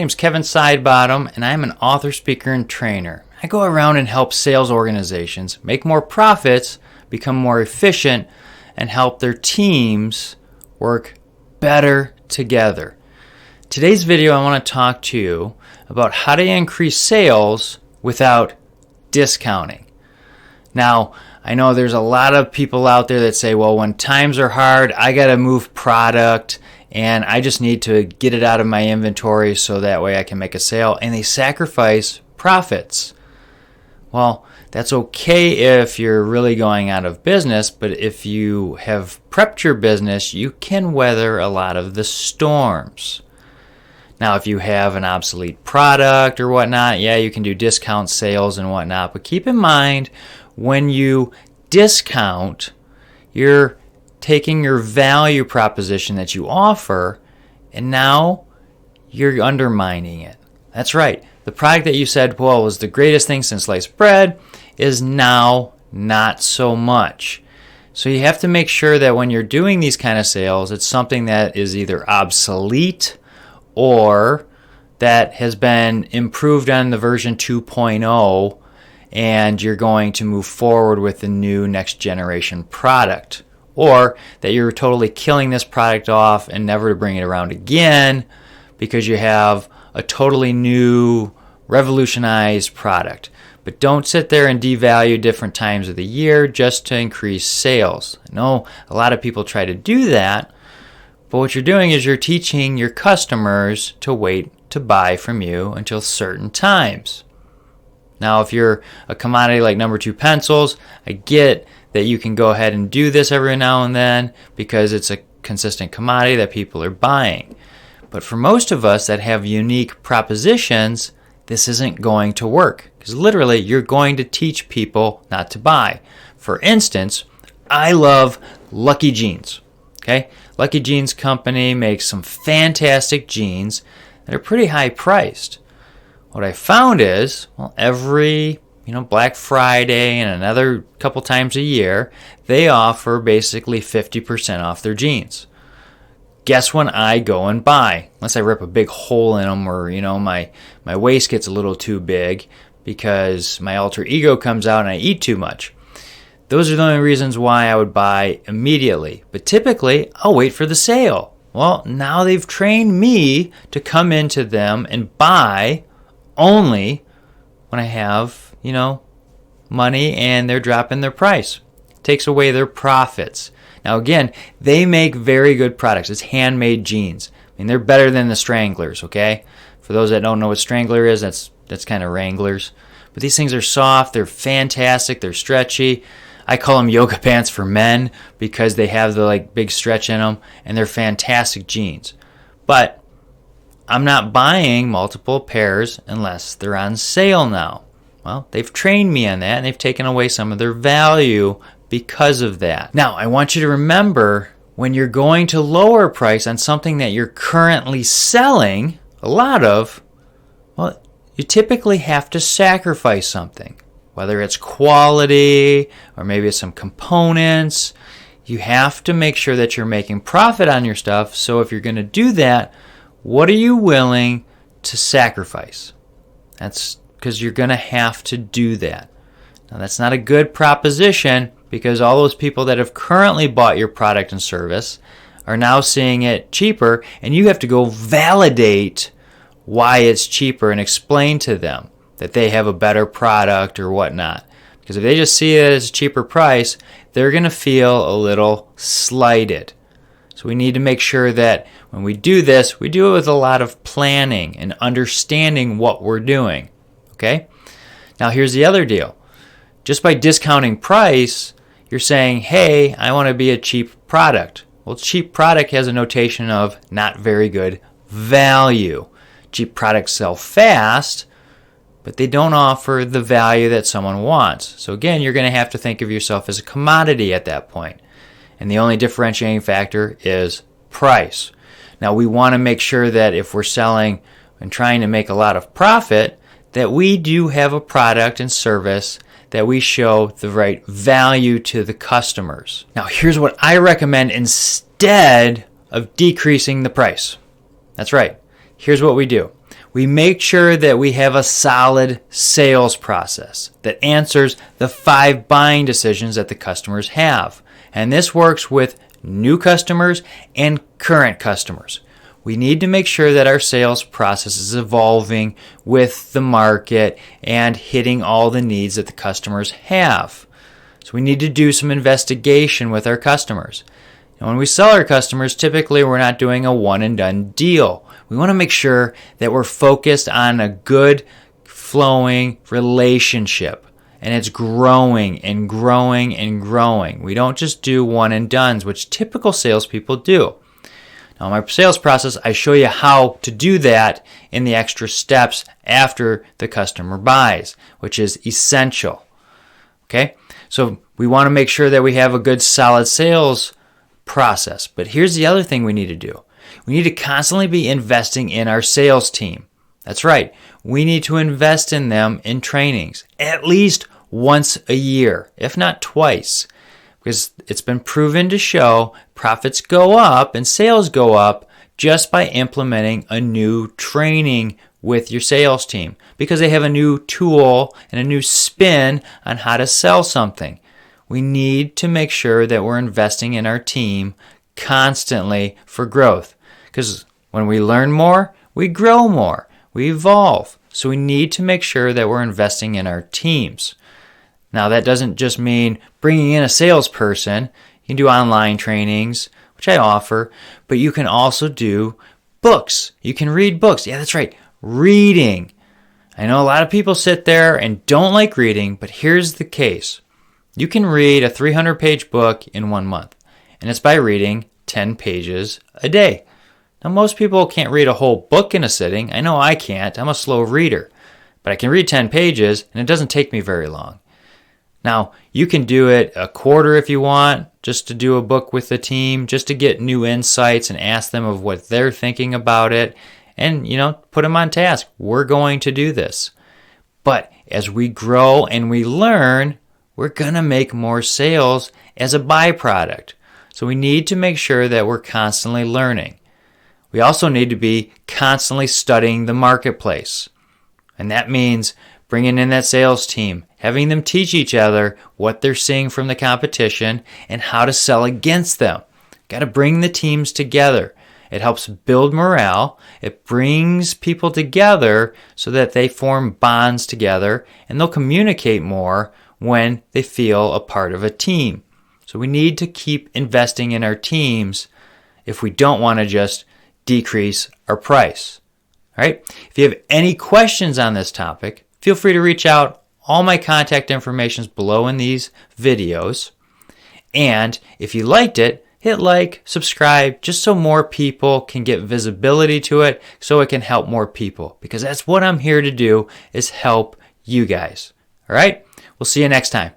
name's Kevin Sidebottom, and I'm an author, speaker, and trainer. I go around and help sales organizations make more profits, become more efficient, and help their teams work better together. Today's video, I want to talk to you about how to increase sales without discounting. Now, I know there's a lot of people out there that say, well, when times are hard, I got to move product and I just need to get it out of my inventory so that way I can make a sale, and they sacrifice profits. Well, that's okay if you're really going out of business, but if you have prepped your business, you can weather a lot of the storms. Now, if you have an obsolete product or whatnot, yeah, you can do discount sales and whatnot, but keep in mind when you discount, you're taking your value proposition that you offer, and now you're undermining it. That's right. The product that you said, well, was the greatest thing since sliced bread is now not so much. So you have to make sure that when you're doing these kind of sales, it's something that is either obsolete or that has been improved on the version 2.0, and you're going to move forward with the new next generation product. Or that you're totally killing this product off and never to bring it around again because you have a totally new, revolutionized product. But don't sit there and devalue different times of the year just to increase sales. I know a lot of people try to do that, but what you're doing is you're teaching your customers to wait to buy from you until certain times. Now, if you're a commodity like number 2 pencils, I get that you can go ahead and do this every now and then because it's a consistent commodity that people are buying. But for most of us that have unique propositions, this isn't going to work because literally you're going to teach people not to buy. For instance, I love Lucky Jeans. Okay, Lucky Jeans company makes some fantastic jeans that are pretty high priced. What I found is, well, every Black Friday and another couple times a year, they offer basically 50% off their jeans. Guess when I go and buy? Unless I rip a big hole in them or, my waist gets a little too big because my alter ego comes out and I eat too much. Those are the only reasons why I would buy immediately. But typically, I'll wait for the sale. Well, now they've trained me to come into them and buy only when I have money and they're dropping their price. It takes away their profits. Now again, they make very good products. It's handmade jeans. I mean, they're better than the Stranglers, okay? For those that don't know what Strangler is, that's kind of Wranglers. But these things are soft, they're fantastic, they're stretchy. I call them yoga pants for men because they have the big stretch in them, and they're fantastic jeans. But I'm not buying multiple pairs unless they're on sale now. Well, they've trained me on that, and they've taken away some of their value because of that. Now, I want you to remember when you're going to lower price on something that you're currently selling a lot of, well, you typically have to sacrifice something. Whether it's quality or maybe it's some components, you have to make sure that you're making profit on your stuff. So if you're going to do that, what are you willing to sacrifice? That's because you're going to have to do that. Now, that's not a good proposition because all those people that have currently bought your product and service are now seeing it cheaper, and you have to go validate why it's cheaper and explain to them that they have a better product or whatnot. Because if they just see it as a cheaper price, they're going to feel a little slighted. So we need to make sure that when we do this, we do it with a lot of planning and understanding what we're doing. Okay? Now here's the other deal. Just by discounting price, you're saying, hey, I want to be a cheap product. Well, cheap product has a notation of not very good value. Cheap products sell fast, but they don't offer the value that someone wants. So again, you're going to have to think of yourself as a commodity at that point. And the only differentiating factor is price. Now, we want to make sure that if we're selling and trying to make a lot of profit, that we do have a product and service that we show the right value to the customers. Now, here's what I recommend instead of decreasing the price. That's right. Here's what we do. We make sure that we have a solid sales process that answers the 5 buying decisions that the customers have. And this works with new customers and current customers. We need to make sure that our sales process is evolving with the market and hitting all the needs that the customers have. So we need to do some investigation with our customers. And when we sell our customers, typically we're not doing a one and done deal. We want to make sure that we're focused on a good flowing relationship. And it's growing and growing and growing. We don't just do one and dones, which typical salespeople do. Now, in my sales process, I show you how to do that in the extra steps after the customer buys, which is essential. Okay? So we want to make sure that we have a good, solid sales process. But here's the other thing we need to do. We need to constantly be investing in our sales team. That's right. We need to invest in them in trainings at least once a year, if not twice, because it's been proven to show profits go up and sales go up just by implementing a new training with your sales team, because they have a new tool and a new spin on how to sell something. We need to make sure that we're investing in our team constantly for growth, because when we learn more, we grow more, we evolve. So we need to make sure that we're investing in our teams. Now, that doesn't just mean bringing in a salesperson. You can do online trainings, which I offer, but you can also do books. You can read books. Yeah, that's right. Reading. I know a lot of people sit there and don't like reading, but here's the case. You can read a 300-page book in 1 month, and it's by reading 10 pages a day. Now, most people can't read a whole book in a sitting. I know I can't. I'm a slow reader, but I can read 10 pages, and it doesn't take me very long. Now, you can do it a quarter if you want, just to do a book with the team, just to get new insights and ask them of what they're thinking about it, and, put them on task. We're going to do this. But as we grow and we learn, we're going to make more sales as a byproduct. So we need to make sure that we're constantly learning. We also need to be constantly studying the marketplace. And that means bringing in that sales team, having them teach each other what they're seeing from the competition and how to sell against them. Got to bring the teams together. It helps build morale. It brings people together so that they form bonds together, and they'll communicate more when they feel a part of a team. So we need to keep investing in our teams if we don't want to just decrease our price. All right? If you have any questions on this topic, feel free to reach out. All my contact information is below in these videos. And if you liked it, hit like, subscribe, just so more people can get visibility to it, so it can help more people. Because that's what I'm here to do, is help you guys. All right? We'll see you next time.